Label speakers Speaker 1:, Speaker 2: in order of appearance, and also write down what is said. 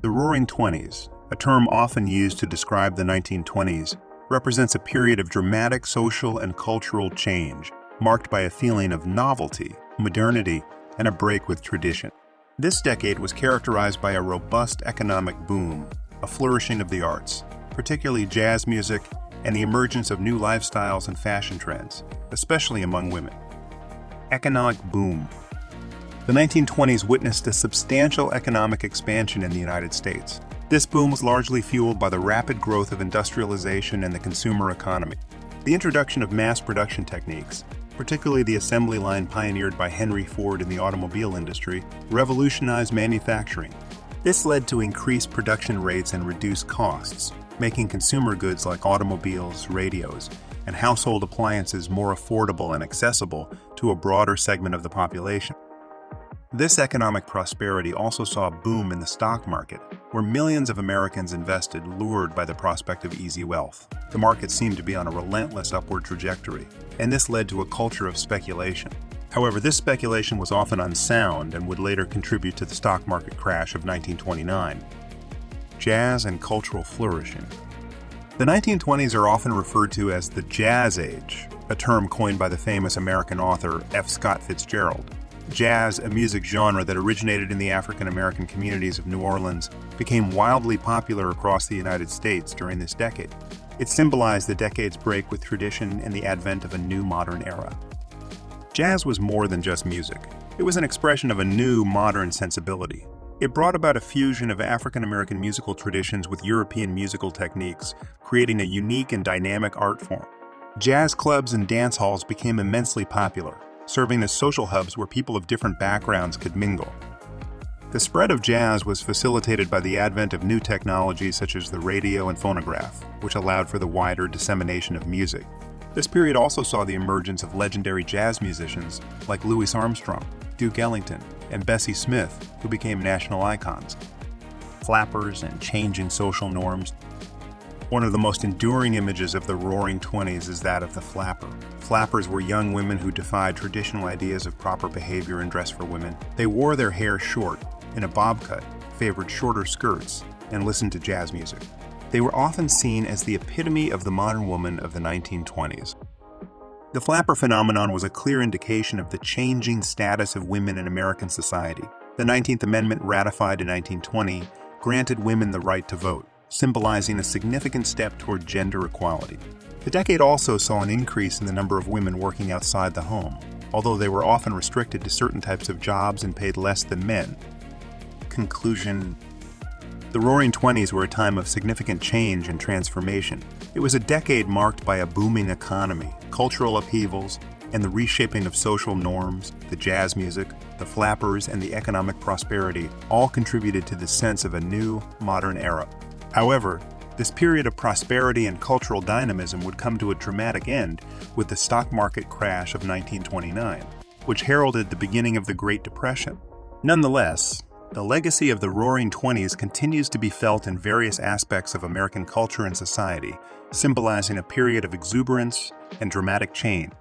Speaker 1: The Roaring Twenties, a term often used to describe the 1920s, represents a period of dramatic social and cultural change, marked by a feeling of novelty, modernity, and a break with tradition. This decade was characterized by a robust economic boom, a flourishing of the arts, particularly jazz music, and the emergence of new lifestyles and fashion trends, especially among women. Economic boom. The 1920s witnessed a substantial economic expansion in the United States. This boom was largely fueled by the rapid growth of industrialization and the consumer economy. The introduction of mass production techniques, particularly the assembly line pioneered by Henry Ford in the automobile industry, revolutionized manufacturing. This led to increased production rates and reduced costs, making consumer goods like automobiles, radios, and household appliances more affordable and accessible to a broader segment of the population. This economic prosperity also saw a boom in the stock market, where millions of Americans invested, lured by the prospect of easy wealth. The market seemed to be on a relentless upward trajectory, and this led to a culture of speculation. However, this speculation was often unsound and would later contribute to the stock market crash of 1929. Jazz and cultural flourishing. The 1920s are often referred to as the Jazz Age, a term coined by the famous American author F. Scott Fitzgerald. Jazz, a music genre that originated in the African-American communities of New Orleans, became wildly popular across the United States during this decade. It symbolized the decade's break with tradition and the advent of a new modern era. Jazz was more than just music. It was an expression of a new, modern sensibility. It brought about a fusion of African-American musical traditions with European musical techniques, creating a unique and dynamic art form. Jazz clubs and dance halls became immensely popular, serving as social hubs where people of different backgrounds could mingle. The spread of jazz was facilitated by the advent of new technologies such as the radio and phonograph, which allowed for the wider dissemination of music. This period also saw the emergence of legendary jazz musicians like Louis Armstrong, Duke Ellington, and Bessie Smith, who became national icons. Flappers and changing social norms. One of the most enduring images of the Roaring Twenties is that of the flapper. Flappers were young women who defied traditional ideas of proper behavior and dress for women. They wore their hair short, in a bob cut, favored shorter skirts, and listened to jazz music. They were often seen as the epitome of the modern woman of the 1920s. The flapper phenomenon was a clear indication of the changing status of women in American society. The 19th Amendment, ratified in 1920, granted women the right to vote, symbolizing a significant step toward gender equality. The decade also saw an increase in the number of women working outside the home, although they were often restricted to certain types of jobs and paid less than men. Conclusion. The Roaring Twenties were a time of significant change and transformation. It was a decade marked by a booming economy, cultural upheavals, and the reshaping of social norms. The jazz music, the flappers, and the economic prosperity all contributed to the sense of a new, modern era. However, this period of prosperity and cultural dynamism would come to a dramatic end with the stock market crash of 1929, which heralded the beginning of the Great Depression. Nonetheless, the legacy of the Roaring Twenties continues to be felt in various aspects of American culture and society, symbolizing a period of exuberance and dramatic change.